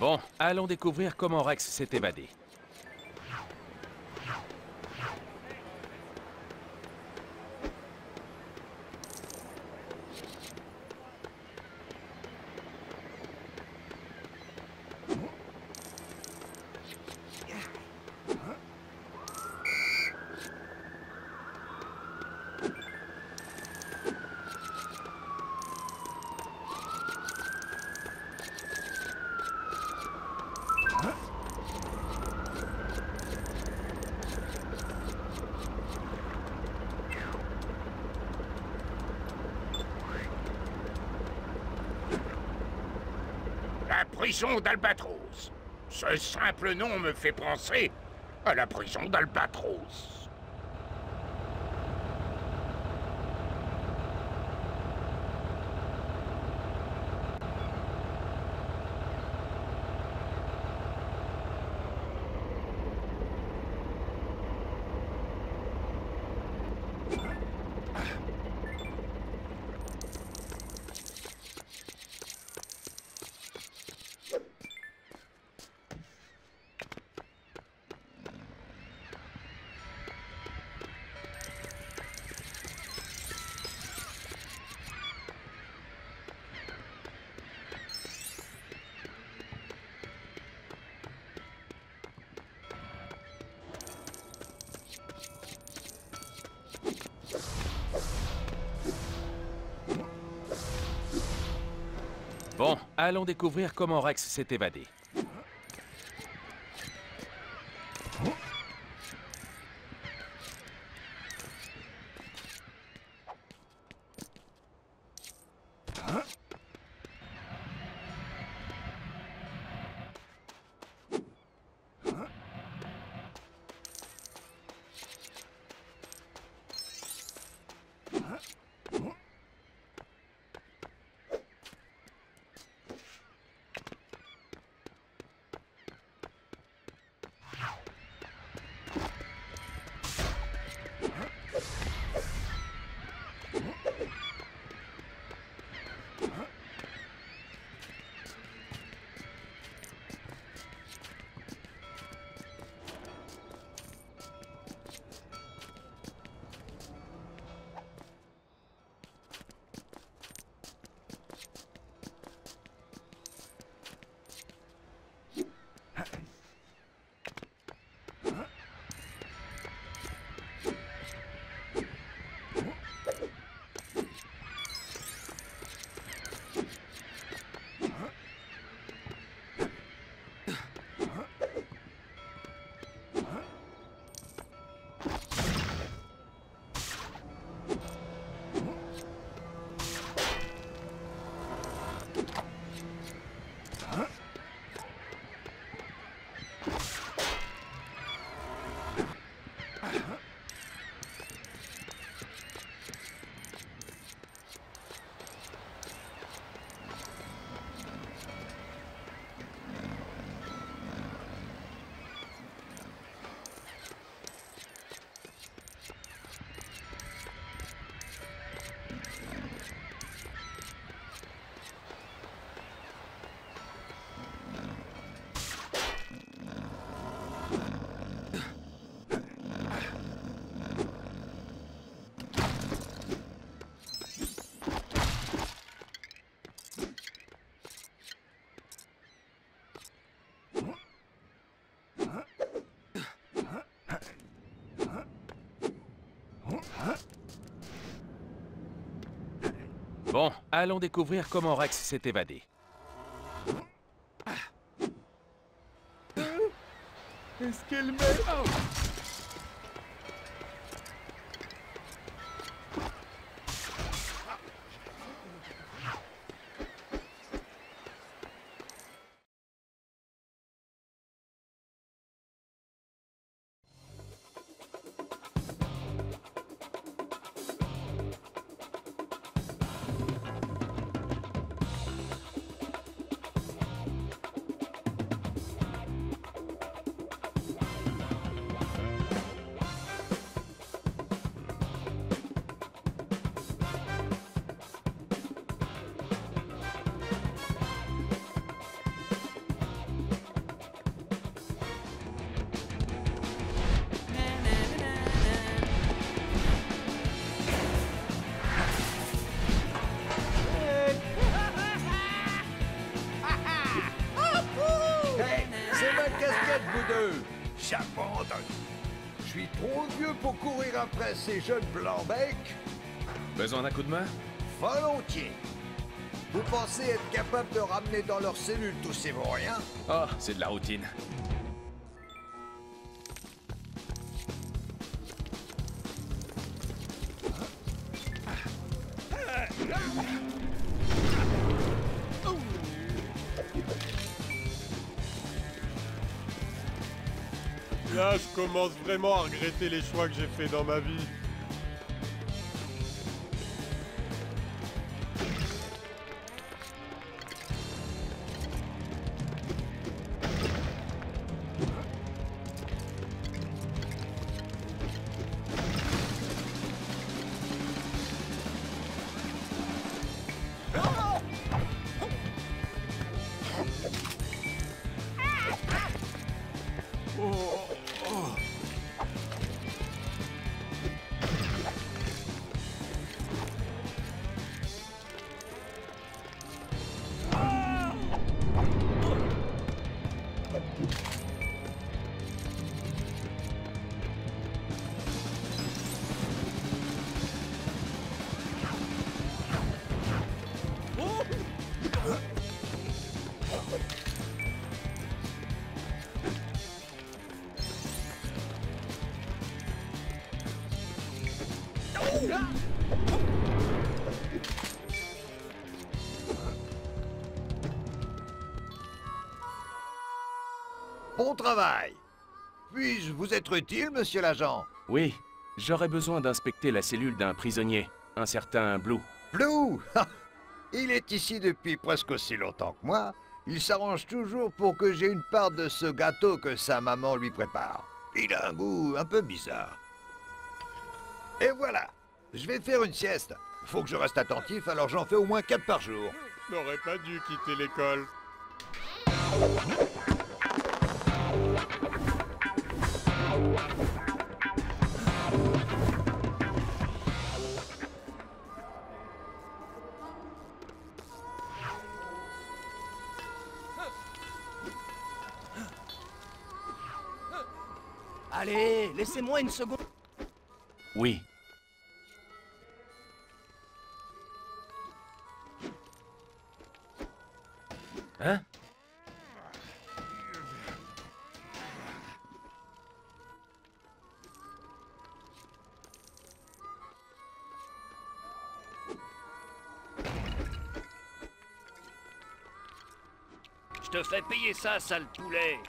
Bon, allons découvrir comment Rex s'est évadé. La prison d'Albatros. Ce simple nom me fait penser à la prison d'Albatros. Bon, allons découvrir comment Rex s'est évadé. Bon, allons découvrir comment Rex s'est évadé. Est-ce qu'elle m'aime? bande. Je suis trop vieux pour courir après ces jeunes blancs-becs. Besoin d'un coup de main? Volontiers. Vous pensez être capable de ramener dans leur cellule tous ces vauriens? Oh, c'est de la routine. Là, je commence vraiment à regretter les choix que j'ai faits dans ma vie. Bon travail. Puis-je vous être utile, monsieur l'agent? Oui, j'aurais besoin d'inspecter la cellule d'un prisonnier, un certain Blue. Blue! Il est ici depuis presque aussi longtemps que moi. Il s'arrange toujours pour que j'ai une part de ce gâteau que sa maman lui prépare. Il a un goût un peu bizarre. Et voilà. Je vais faire une sieste. Faut que je reste attentif, alors j'en fais au moins 4 par jour. Je n'aurais pas dû quitter l'école. Allez, laissez-moi une seconde. Oui. Hein? Je te fais payer ça, sale poulet.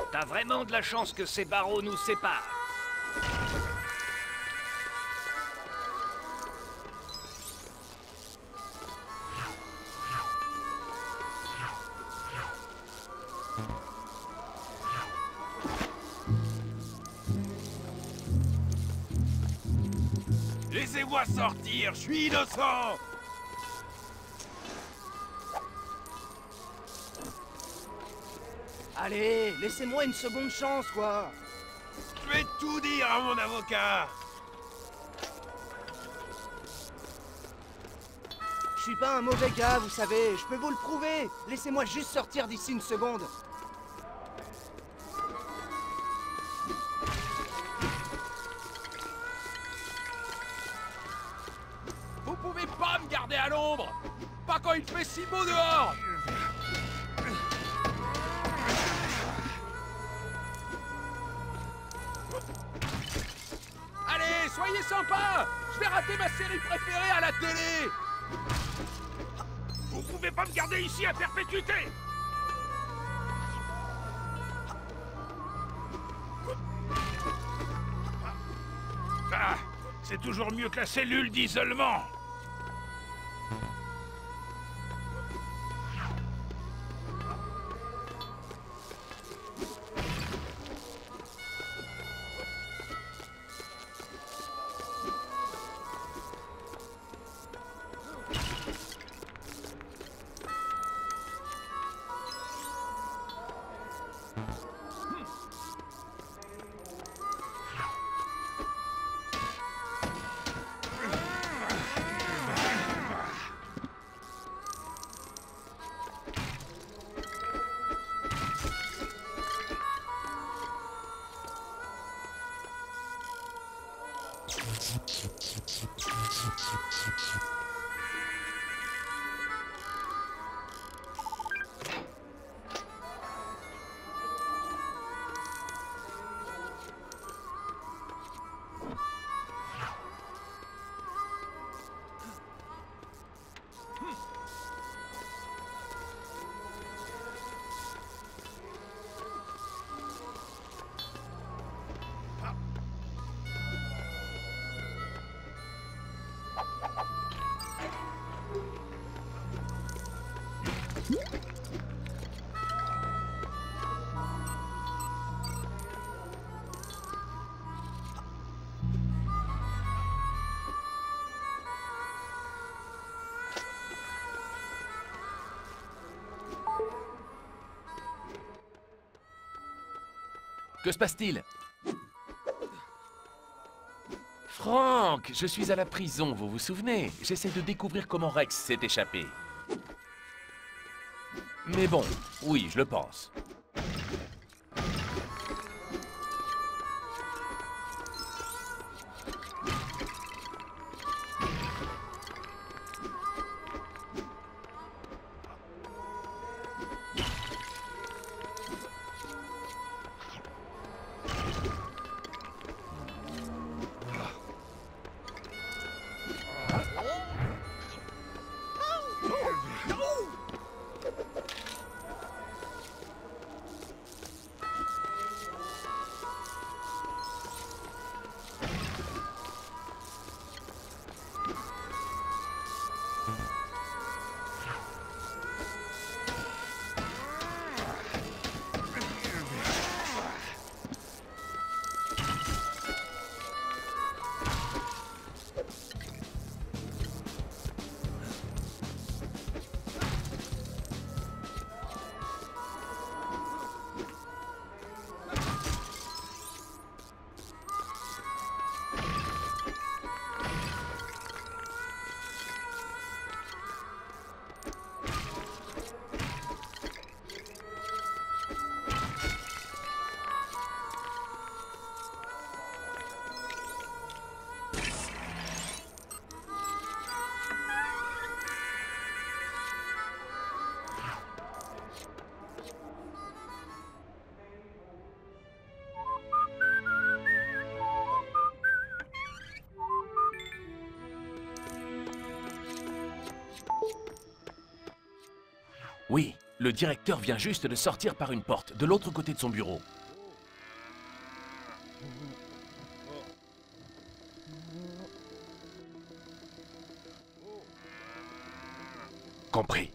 T'as vraiment de la chance que ces barreaux nous séparent. Laissez-moi sortir, je suis innocent! Allez, laissez-moi une seconde chance, quoi. Je vais tout dire à mon avocat! Je suis pas un mauvais gars, vous savez, je peux vous le prouver. Laissez-moi juste sortir d'ici une seconde. Vous pouvez pas me garder à l'ombre! Pas quand il fait si beau dehors! Allez, soyez sympa! Je vais rater ma série préférée à la télé! Vous pouvez pas me garder ici à perpétuité! Ah, c'est toujours mieux que la cellule d'isolement! Que se passe-t-il? Franck, je suis à la prison, vous vous souvenez? J'essaie de découvrir comment Rex s'est échappé. Mais bon, oui, je le pense. Oui, le directeur vient juste de sortir par une porte, de l'autre côté de son bureau. Compris.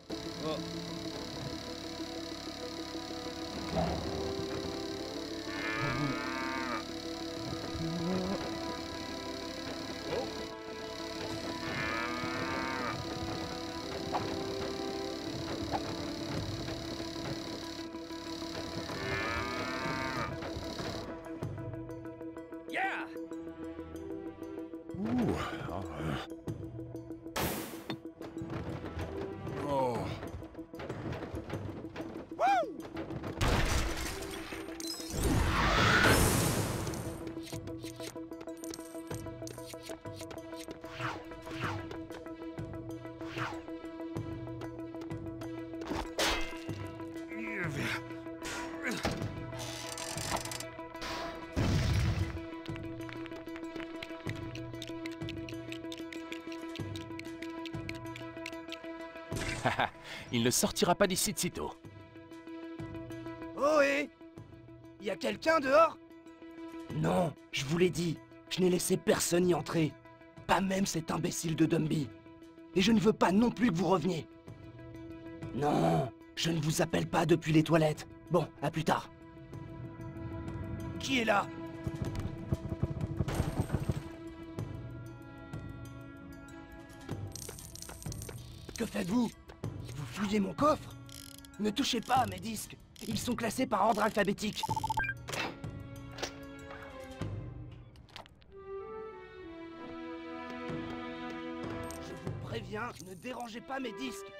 Il ne sortira pas d'ici de sitôt. Oh hé! Y a quelqu'un dehors? Non, je vous l'ai dit, je n'ai laissé personne y entrer. Pas même cet imbécile de Dumby. Et je ne veux pas non plus que vous reveniez. Non, je ne vous appelle pas depuis les toilettes. Bon, à plus tard. Qui est là? Que faites-vous? Vous fouillez mon coffre? Ne touchez pas à mes disques. Ils sont classés par ordre alphabétique. Je vous préviens, ne dérangez pas mes disques.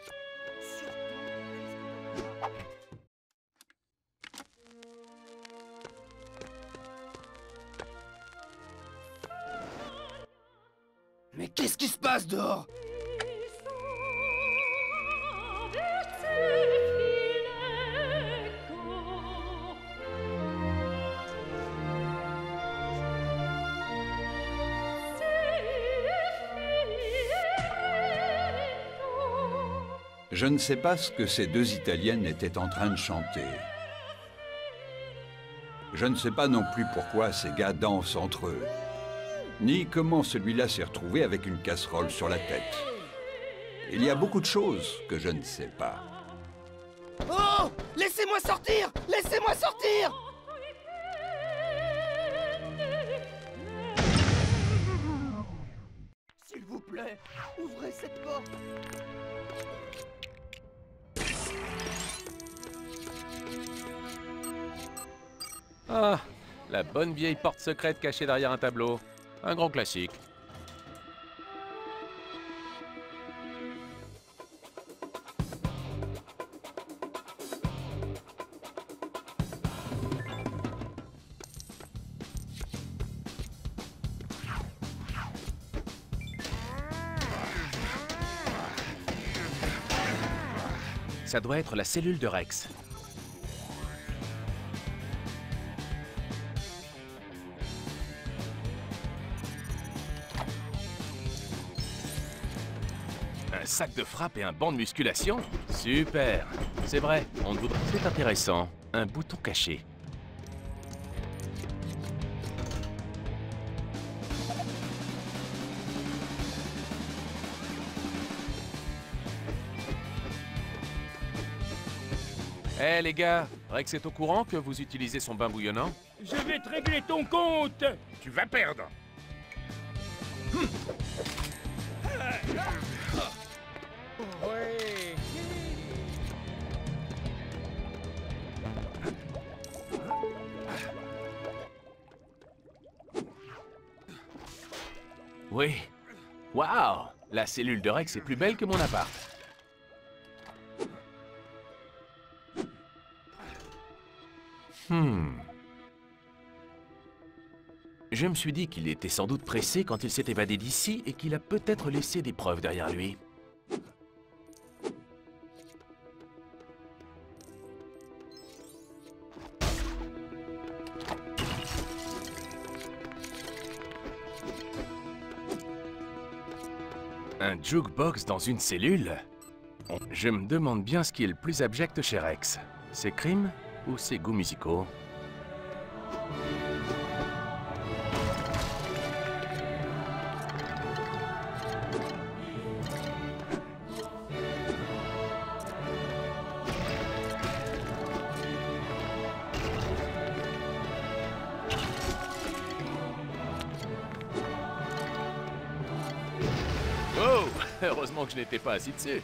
Mais qu'est-ce qui se passe dehors? Je ne sais pas ce que ces deux Italiennes étaient en train de chanter. Je ne sais pas non plus pourquoi ces gars dansent entre eux, ni comment celui-là s'est retrouvé avec une casserole sur la tête. Il y a beaucoup de choses que je ne sais pas. Oh! Laissez-moi sortir! Laissez-moi sortir! S'il vous plaît, ouvrez cette porte! Ah, la bonne vieille porte secrète cachée derrière un tableau. Un grand classique. Ça doit être la cellule de Rex. Un sac de frappe et un banc de musculation? Super! C'est vrai, on ne voudrait... C'est intéressant. Un bouton caché. Eh les gars, Rex est au courant que vous utilisez son bain bouillonnant? Je vais te régler ton compte. Tu vas perdre. Ouais. Oui. Waouh! La cellule de Rex est plus belle que mon appart. Je me suis dit qu'il était sans doute pressé quand il s'est évadé d'ici et qu'il a peut-être laissé des preuves derrière lui. Un jukebox dans une cellule? Je me demande bien ce qui est le plus abject chez Rex. Ses crimes ou ses goûts musicaux? Oh! Heureusement que je n'étais pas assis dessus.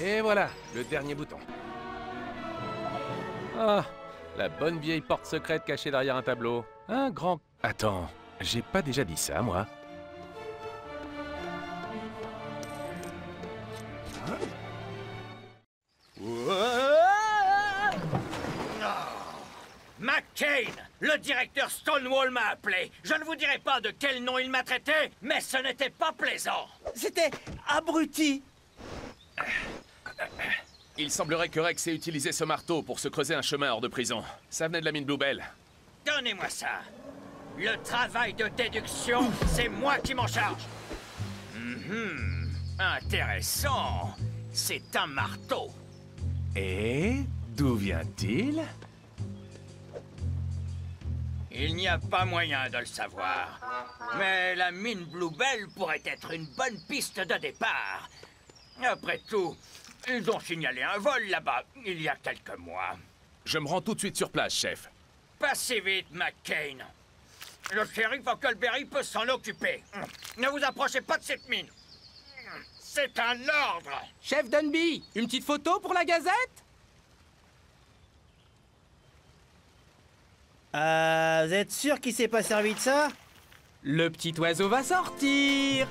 Et voilà, le dernier bouton. Ah, la bonne vieille porte secrète cachée derrière un tableau. Un grand... Attends, j'ai pas déjà dit ça, moi? McCain, le directeur Stonewall m'a appelé. Je ne vous dirai pas de quel nom il m'a traité, mais ce n'était pas plaisant. C'était abruti! Il semblerait que Rex ait utilisé ce marteau pour se creuser un chemin hors de prison. Ça venait de la mine Bluebell. Donnez-moi ça. Le travail de déduction, c'est moi qui m'en charge. Intéressant. C'est un marteau. Et d'où vient-il? Il n'y a pas moyen de le savoir. Mais la mine Bluebell pourrait être une bonne piste de départ. Après tout, ils ont signalé un vol là-bas, il y a quelques mois. Je me rends tout de suite sur place, chef. Pas si vite, McCain. Le shérif Huckleberry peut s'en occuper. Ne vous approchez pas de cette mine. C'est un ordre. Chef Dunby, une petite photo pour la Gazette? Vous êtes sûr qu'il s'est pas servi de ça? Le petit oiseau va sortir.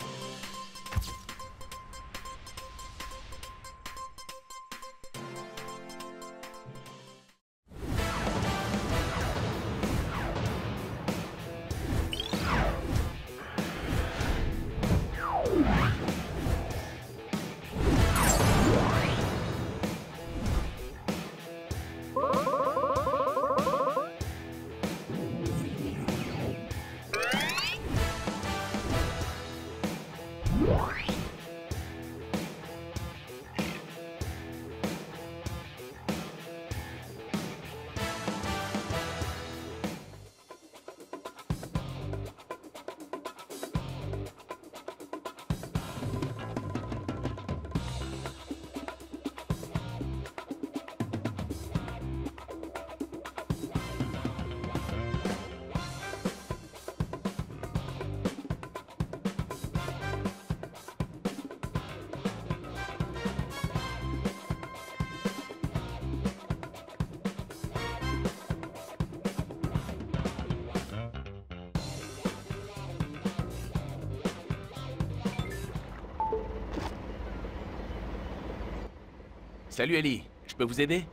Salut Ellie, je peux vous aider?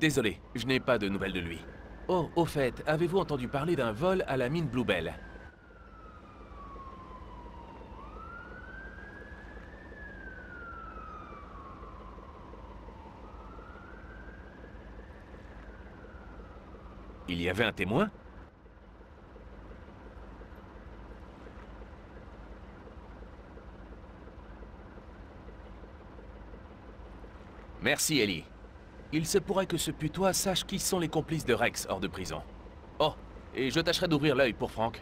Désolé, je n'ai pas de nouvelles de lui. Oh, au fait, avez-vous entendu parler d'un vol à la mine Bluebell? Il y avait un témoin? Merci, Ellie. Il se pourrait que ce putois sache qui sont les complices de Rex hors de prison. Oh, et je tâcherai d'ouvrir l'œil pour Frank.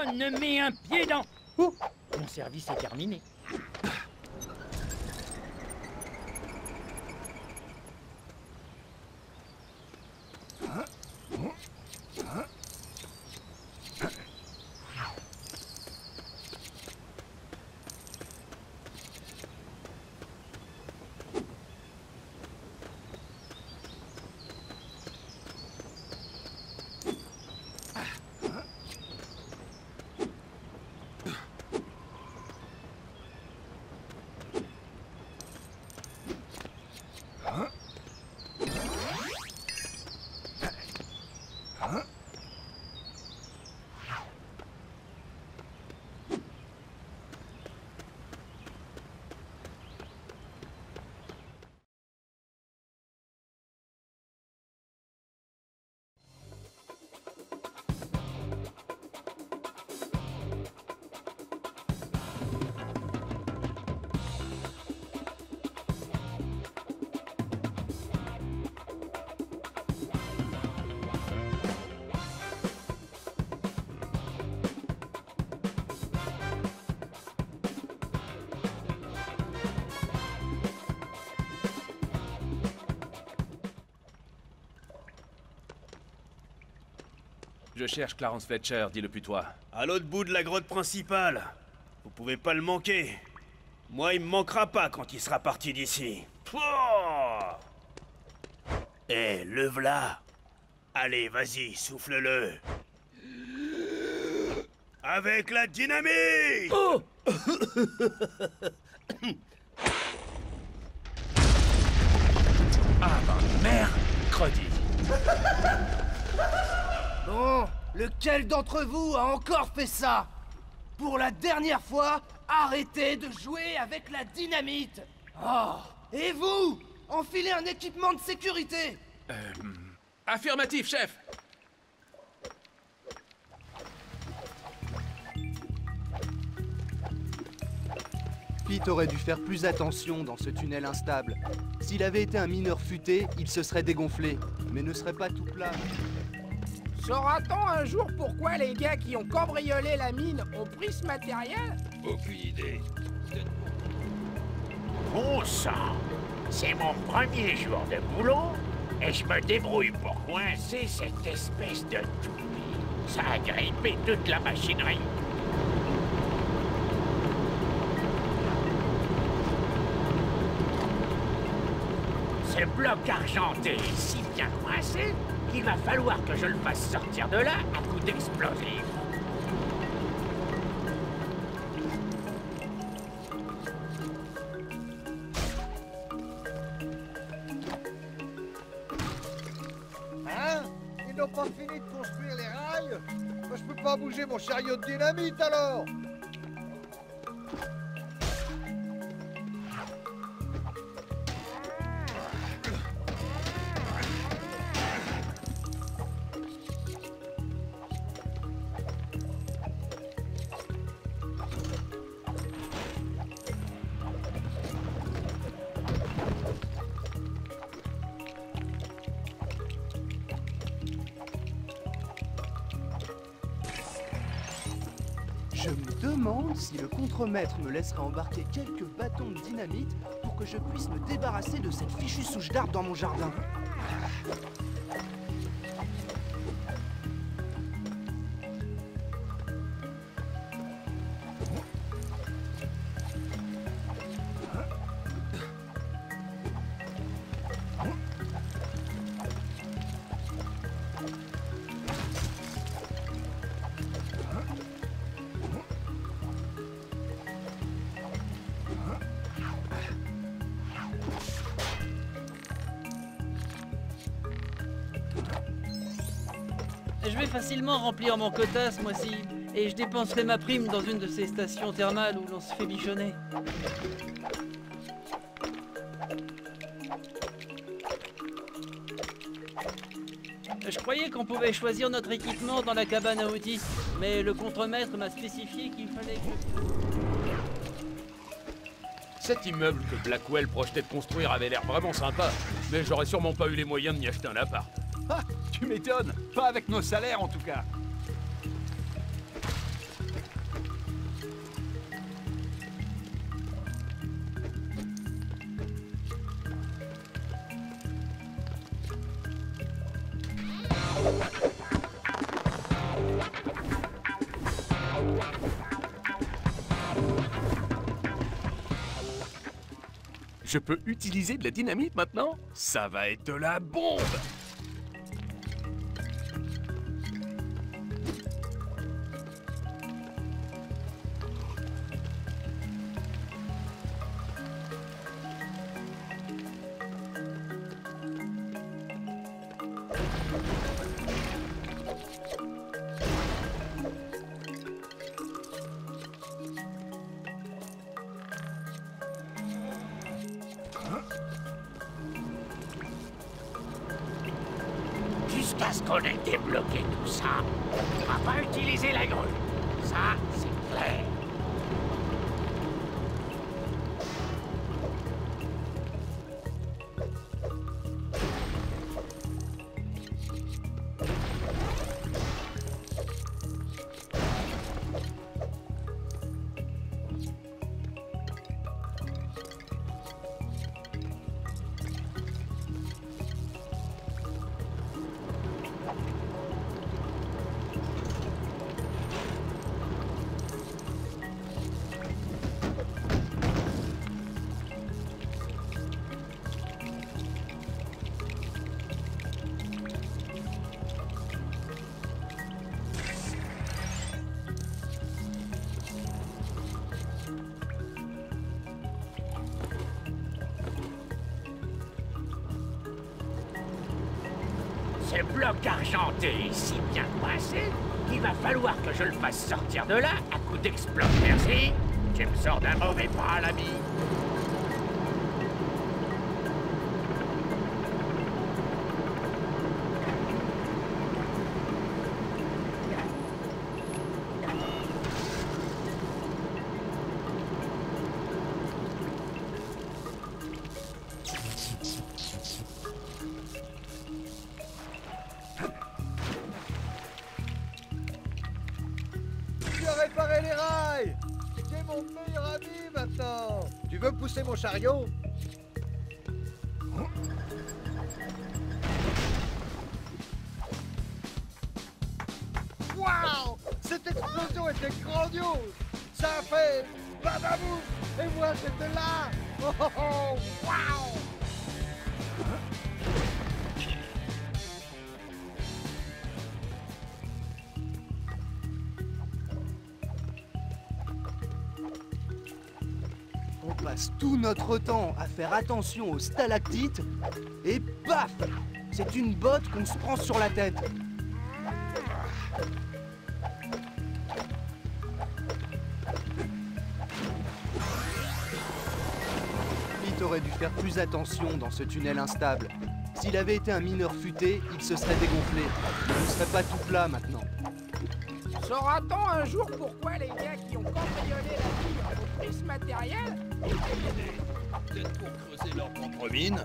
personne ne met un pied dans... Oh, mon service est terminé. Je cherche Clarence Fletcher, dis-le putois. À l'autre bout de la grotte principale. Vous pouvez pas le manquer. Moi, il me manquera pas quand il sera parti d'ici. Eh, le v'là. Allez, vas-y, souffle-le. Avec la dynamite! Oh! Ah ben mercredi. Bon, lequel d'entre vous a encore fait ça? Pour la dernière fois, arrêtez de jouer avec la dynamite. Oh, et vous? Enfilez un équipement de sécurité. Affirmatif, chef. Pete aurait dû faire plus attention dans ce tunnel instable. S'il avait été un mineur futé, il se serait dégonflé, mais ne serait pas tout plat. Saura-t-on un jour pourquoi les gars qui ont cambriolé la mine ont pris ce matériel? Aucune idée. Bon sang, c'est mon premier jour de boulot et je me débrouille pour coincer cette espèce de toupie. Ça a grippé toute la machinerie. Ce bloc argenté est si bien coincé qu'il va falloir que je le fasse sortir de là à coups d'explosifs. Hein? Ils n'ont pas fini de construire les rails? Je peux pas bouger mon chariot de dynamite alors! Je me demande si le contremaître me laisserait embarquer quelques bâtons de dynamite pour que je puisse me débarrasser de cette fichue souche d'arbre dans mon jardin. Je vais facilement remplir mon quota ce mois-ci, et je dépenserai ma prime dans une de ces stations thermales où l'on se fait bichonner. Je croyais qu'on pouvait choisir notre équipement dans la cabane à outils, mais le contremaître m'a spécifié qu'il fallait que... Cet immeuble que Blackwell projetait de construire avait l'air vraiment sympa, mais j'aurais sûrement pas eu les moyens de m'y acheter un appart. Ah, tu m'étonnes. Pas avec nos salaires, en tout cas. Je peux utiliser de la dynamite maintenant? Ça va être de la bombe! Jusqu'à ce qu'on ait débloqué tout ça, on ne pourra pas utiliser la grue. Ça, c'est clair. Ce bloc argenté est si bien coincé qu'il va falloir que je le fasse sortir de là à coup d'explosion. Merci. Tu me sors d'un mauvais pas, l'ami. Tu as réparé les rails! T'es mon meilleur ami maintenant! Tu veux pousser mon chariot? Waouh! Cette explosion était grandiose! Ça a fait badaboum! Et moi j'étais là! Oh oh oh! Waouh! On passe tout notre temps à faire attention aux stalactites, et paf! C'est une botte qu'on se prend sur la tête. Pete aurait dû faire plus attention dans ce tunnel instable. S'il avait été un mineur futé, il se serait dégonflé. Il ne serait pas tout plat maintenant. Saura-t-on un jour pourquoi les gars qui ont cambriolé la ville ont pris ce matériel? Peut-être pour creuser leur propre mine.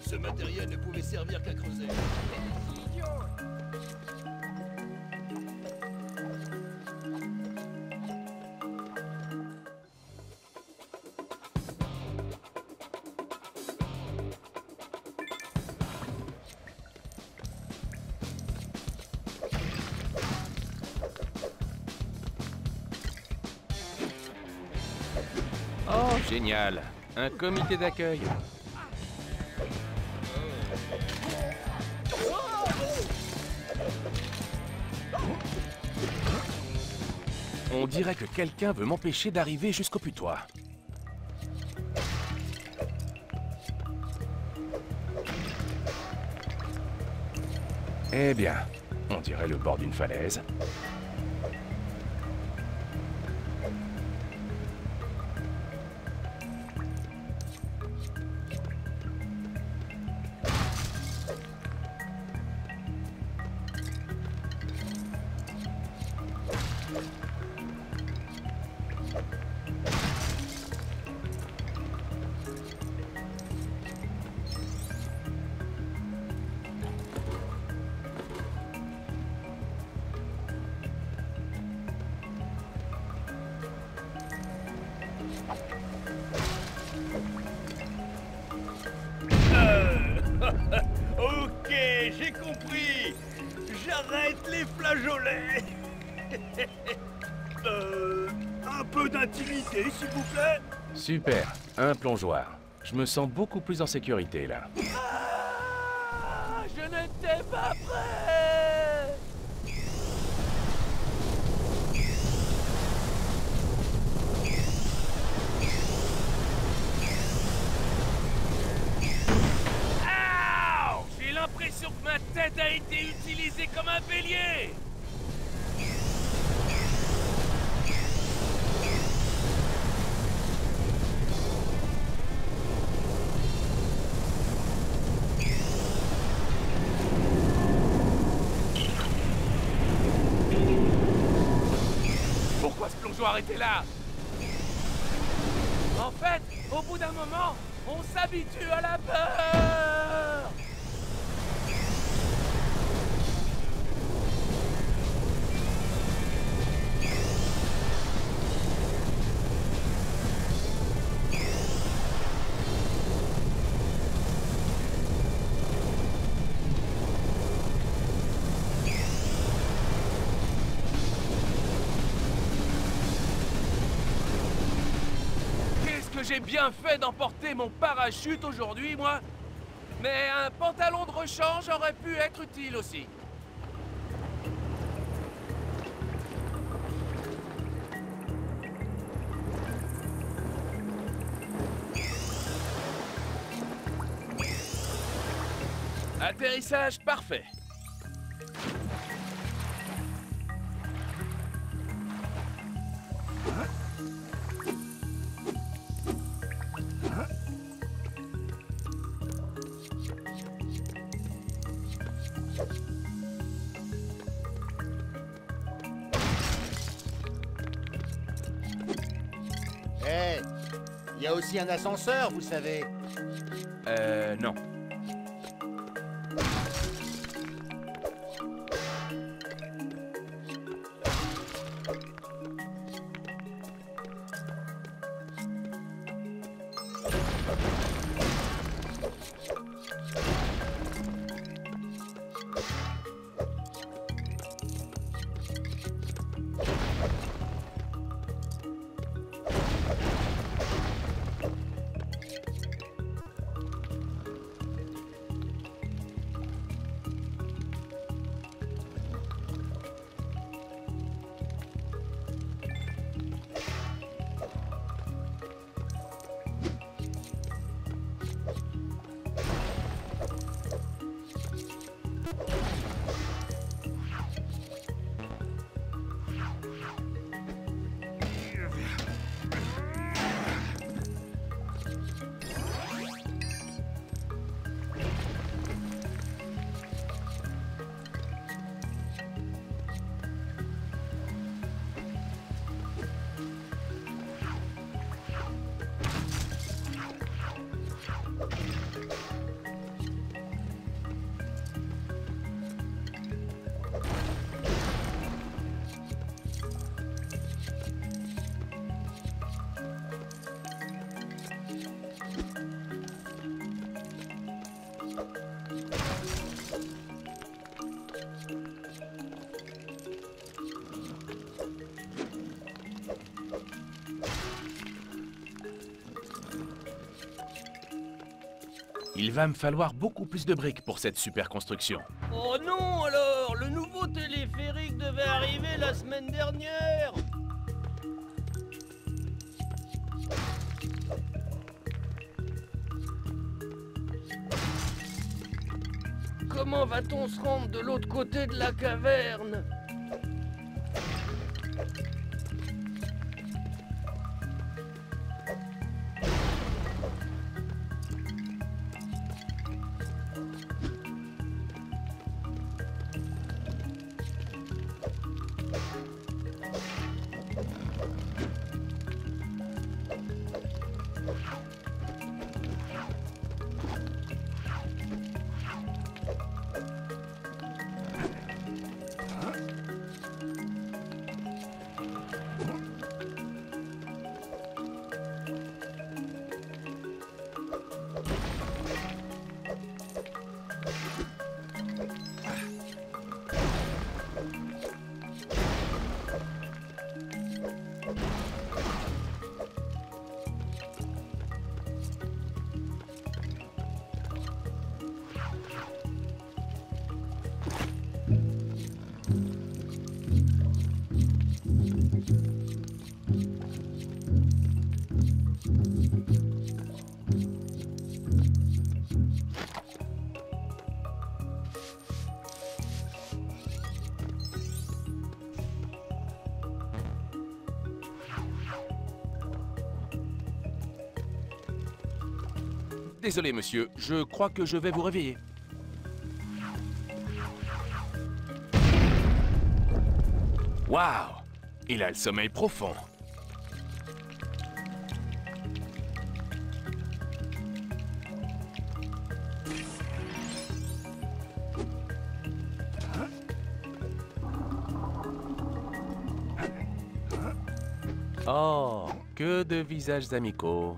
Ce matériel ne pouvait servir qu'à creuser. Idiot! Oh, génial! Un comité d'accueil. On dirait que quelqu'un veut m'empêcher d'arriver jusqu'au putois. Eh bien, on dirait le bord d'une falaise. Ok, j'ai compris. J'arrête les flageolets. Un peu d'intimité, s'il vous plaît. Super, un plongeoir. Je me sens beaucoup plus en sécurité, là. Ah, je n'étais pas prêt. Ouh! J'ai l'impression que ma tête a été utilisée comme un bélier. Pourquoi ce plongeoir était là? En fait, au bout d'un moment, on s'habitue à la peur. J'ai bien fait d'emporter mon parachute aujourd'hui, moi. Mais un pantalon de rechange aurait pu être utile aussi. Atterrissage parfait. Il y a aussi un ascenseur, vous savez. Non. Il va me falloir beaucoup plus de briques pour cette super construction. Oh non alors! Le nouveau téléphérique devait arriver la semaine dernière! Comment va-t-on se rendre de l'autre côté de la caverne? Désolé, monsieur, je crois que je vais vous réveiller. Waouh! Il a le sommeil profond. Oh, que de visages amicaux.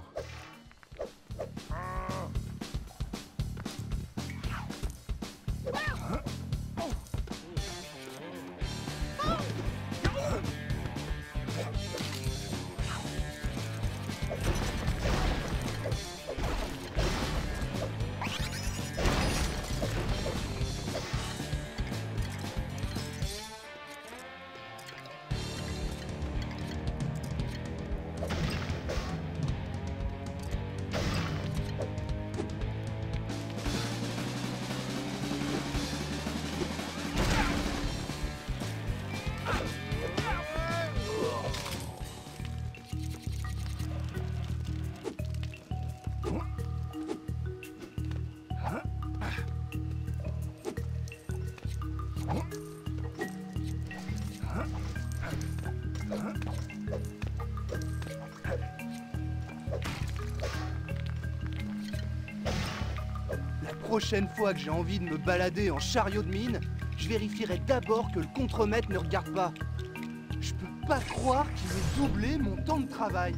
La prochaine fois que j'ai envie de me balader en chariot de mine, je vérifierai d'abord que le contremaître ne regarde pas. Je peux pas croire qu'il ait doublé mon temps de travail.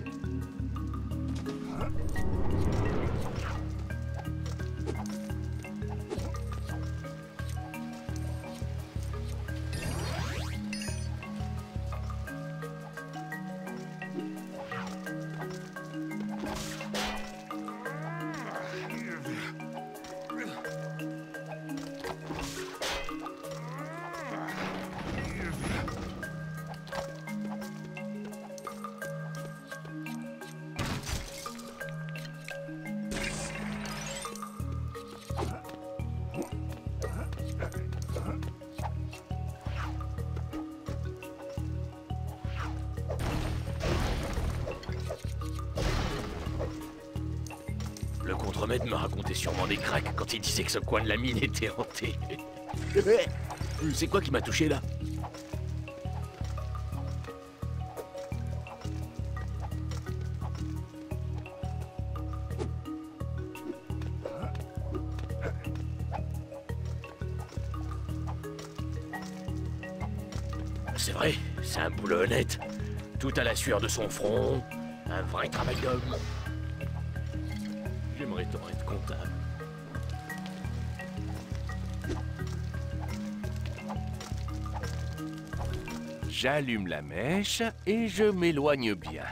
Le contremaître me racontait sûrement des cracks quand il disait que ce coin de la mine était hanté. C'est quoi qui m'a touché là? C'est vrai, c'est un boulot honnête. Tout à la sueur de son front, un vrai travail d'homme. J'aimerais tant être comptable. J'allume la mèche et je m'éloigne bien.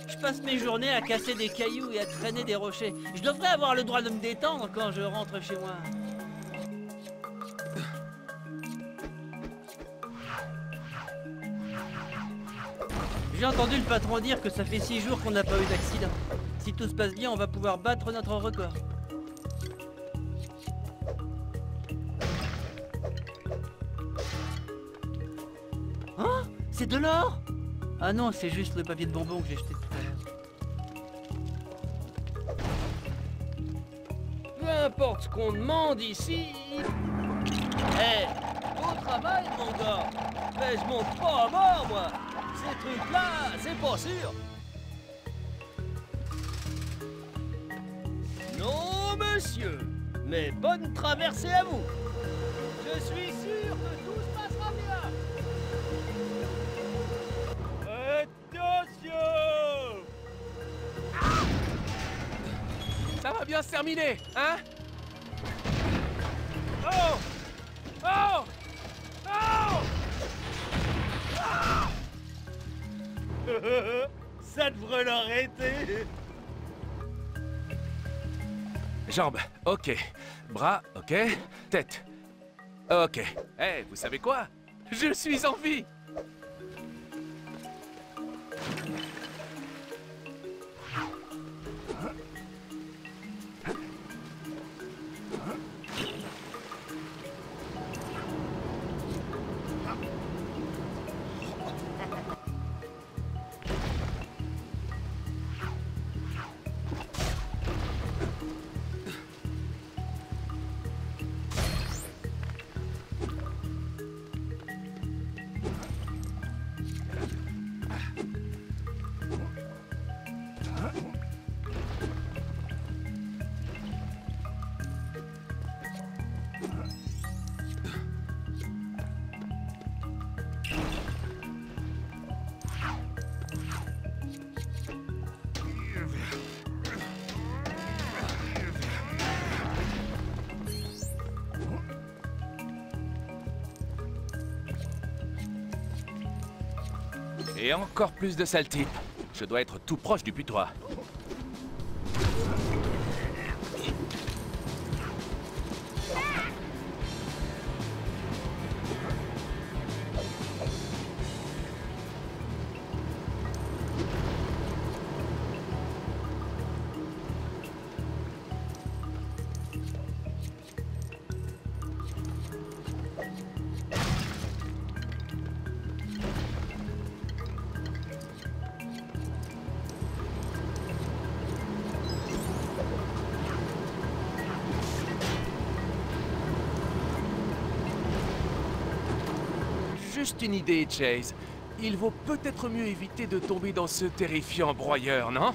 Je passe mes journées à casser des cailloux et à traîner des rochers. Je devrais avoir le droit de me détendre quand je rentre chez moi. J'ai entendu le patron dire que ça fait 6 jours qu'on n'a pas eu d'accident. Si tout se passe bien, on va pouvoir battre notre record. C'est de l'or? Ah non, c'est juste le papier de bonbon que j'ai jeté tout à l'heure. Peu importe ce qu'on demande ici... Eh, au travail, mon gars. Mais je monte pas à mort, moi. Ces trucs-là, c'est pas sûr. Non, monsieur. Mais bonne traversée à vous. Je suis sûr que tout se passera bien. Attention! Ça va bien se terminer, hein? Oh! Oh! Oh! Ah! Ça devrait l'arrêter. Jambes, ok. Bras, ok. Tête. Ok. Eh, vous savez quoi? Je suis en vie! Et encore plus de saleté. Je dois être tout proche du putois. Juste une idée, Chase. Il vaut peut-être mieux éviter de tomber dans ce terrifiant broyeur, non?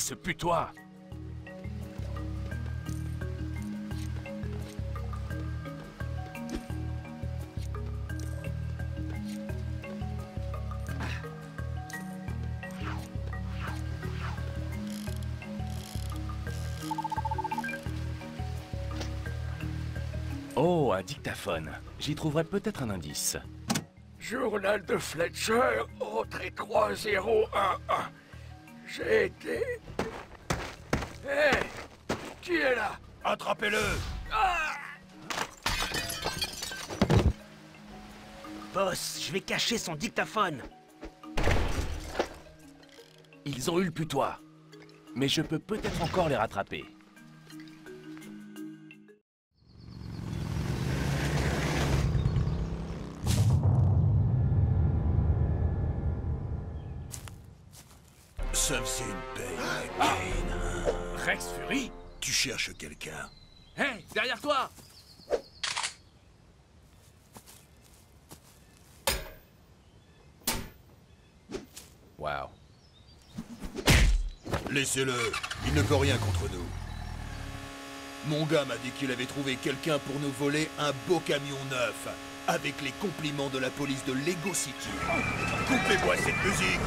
ce putois. Oh, un dictaphone. J'y trouverai peut-être un indice. Journal de Fletcher, entrée 3011. J'ai été... Hé! Qui est là? Attrapez-le! Boss, je vais cacher son dictaphone. Ils ont eu le putois. Mais je peux peut-être encore les rattraper. Ça faisait une paye, Kane. Rex Fury? Tu cherches quelqu'un? Hé, derrière toi! Wow. Laissez-le, il ne peut rien contre nous. Mon gars m'a dit qu'il avait trouvé quelqu'un pour nous voler un beau camion neuf, avec les compliments de la police de Lego City. Coupez-moi cette musique!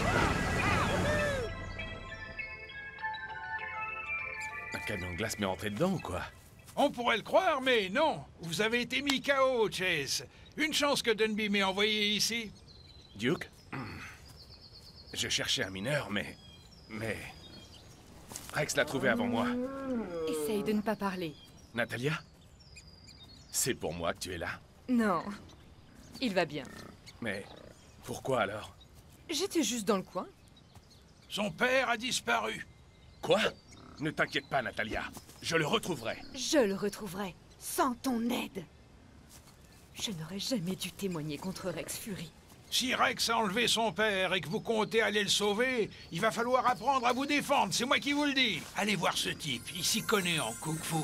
Un camion de glace m'est entré dedans ou quoi? On pourrait le croire, mais non. Vous avez été mis KO, Chase. Une chance que Dunby m'ait envoyé ici. Duke? Je cherchais un mineur, mais... Rex l'a trouvé avant moi. Essaye de ne pas parler. Natalia? C'est pour moi que tu es là? Non. Il va bien. Mais... pourquoi alors? J'étais juste dans le coin. Son père a disparu. Quoi? Ne t'inquiète pas, Natalia. Je le retrouverai. Je le retrouverai, sans ton aide. Je n'aurais jamais dû témoigner contre Rex Fury. Si Rex a enlevé son père et que vous comptez aller le sauver, il va falloir apprendre à vous défendre, c'est moi qui vous le dis. Allez voir ce type, il s'y connaît en kung-fu.